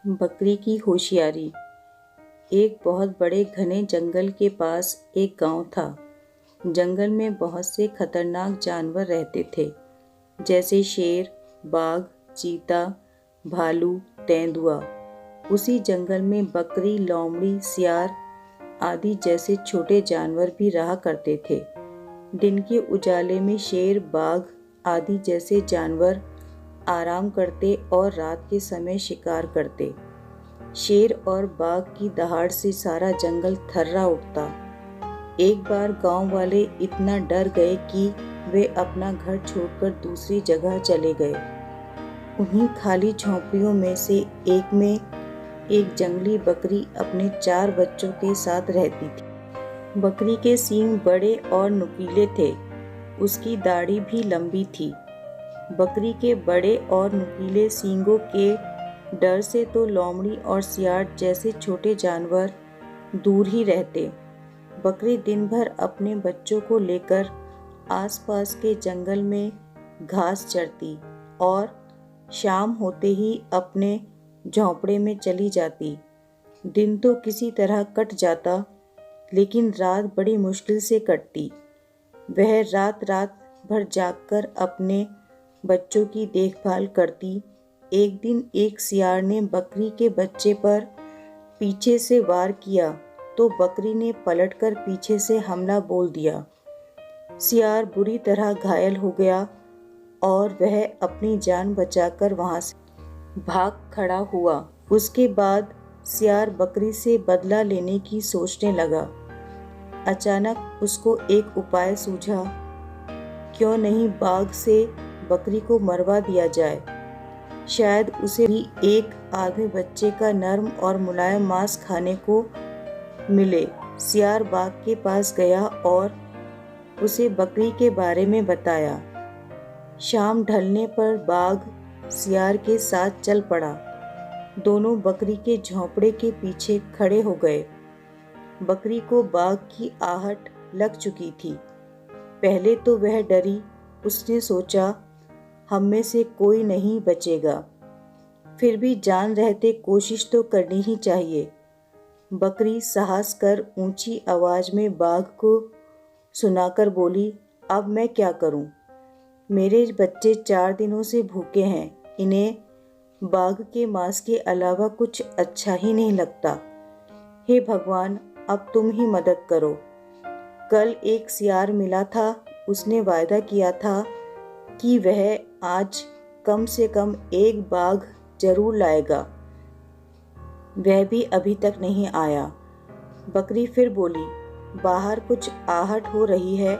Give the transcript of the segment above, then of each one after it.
बकरी की होशियारी। एक बहुत बड़े घने जंगल के पास एक गांव था। जंगल में बहुत से खतरनाक जानवर रहते थे, जैसे शेर, बाघ, चीता, भालू, तेंदुआ। उसी जंगल में बकरी, लोमड़ी, सियार आदि जैसे छोटे जानवर भी रहा करते थे। दिन के उजाले में शेर, बाघ आदि जैसे जानवर आराम करते और रात के समय शिकार करते। शेर और बाघ की दहाड़ से सारा जंगल थर्रा उठता। एक बार गांव वाले इतना डर गए कि वे अपना घर छोड़कर दूसरी जगह चले गए। उन्हीं खाली झोंपड़ियों में से एक में एक जंगली बकरी अपने 4 बच्चों के साथ रहती थी। बकरी के सींग बड़े और नुकीले थे। उसकी दाढ़ी भी लंबी थी। बकरी के बड़े और नुकीले सींगों के डर से तो लोमड़ी और सियार जैसे छोटे जानवर दूर ही रहते। बकरी दिन भर अपने बच्चों को लेकर आसपास के जंगल में घास चरती और शाम होते ही अपने झोंपड़े में चली जाती। दिन तो किसी तरह कट जाता, लेकिन रात बड़ी मुश्किल से कटती। वह रात रात भर जागकर अपने बच्चों की देखभाल करती। एक दिन एक सियार ने बकरी के बच्चे पर पीछे से वार किया तो बकरी ने पलटकर पीछे से हमला बोल दिया। सियार बुरी तरह घायल हो गया और वह अपनी जान बचाकर वहां से भाग खड़ा हुआ। उसके बाद सियार बकरी से बदला लेने की सोचने लगा। अचानक उसको एक उपाय सूझा। क्यों नहीं बाघ से बकरी को मरवा दिया जाए? शायद उसे भी एक आधे बच्चे का नरम और मुलायम मांस खाने को मिले। सियार बाघ के पास गया और उसे बकरी के बारे में बताया। शाम ढलने पर बाघ सियार के साथ चल पड़ा। दोनों बकरी के झोंपड़े के पीछे खड़े हो गए। बकरी को बाघ की आहट लग चुकी थी। पहले तो वह डरी। उसने सोचा, हम में से कोई नहीं बचेगा। फिर भी जान रहते कोशिश तो करनी ही चाहिए। बकरी साहस कर ऊंची आवाज में बाघ को सुनाकर बोली, अब मैं क्या करूं? मेरे बच्चे 4 दिनों से भूखे हैं। इन्हें बाघ के मांस के अलावा कुछ अच्छा ही नहीं लगता। हे भगवान, अब तुम ही मदद करो। कल एक सियार मिला था। उसने वायदा किया था कि वह आज कम से कम एक बाघ जरूर लाएगा। वह भी अभी तक नहीं आया। बकरी फिर बोली, बाहर कुछ आहट हो रही है,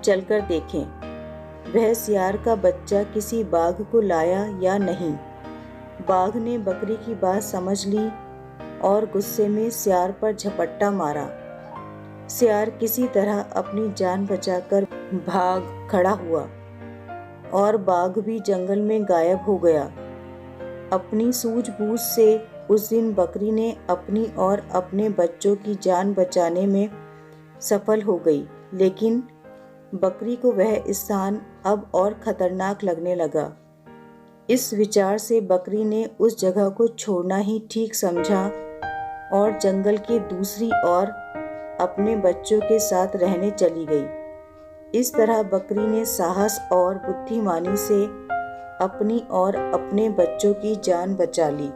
चलकर देखें। वह सियार का बच्चा किसी बाघ को लाया या नहीं। बाघ ने बकरी की बात समझ ली और गुस्से में सियार पर झपट्टा मारा। सियार किसी तरह अपनी जान बचाकर भाग खड़ा हुआ और बाघ भी जंगल में गायब हो गया। अपनी सूझबूझ से उस दिन बकरी ने अपनी और अपने बच्चों की जान बचाने में सफल हो गई, लेकिन बकरी को वह स्थान अब और खतरनाक लगने लगा। इस विचार से बकरी ने उस जगह को छोड़ना ही ठीक समझा और जंगल के दूसरी ओर अपने बच्चों के साथ रहने चली गई। इस तरह बकरी ने साहस और बुद्धिमानी से अपनी और अपने बच्चों की जान बचा ली।